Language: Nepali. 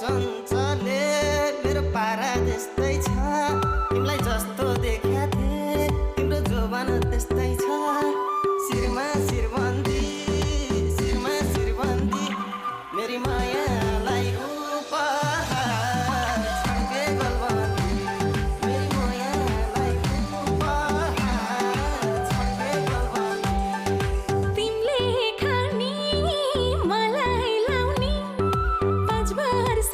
चञ्चले मेरो पारा त्यस्तै छ तिमीलाई जस्तो देखा थिए तिम्रो जोबान त्यस्तै छ शिरमा शिरबन्दी शिरमा शिरबन्दी मेरी मायालाई उपहार छड्के गलबन्दी मेरी मायालाई उपहार छड्के गलबन्दी तिमीले खानी मलाई लाउने 5 वर्ष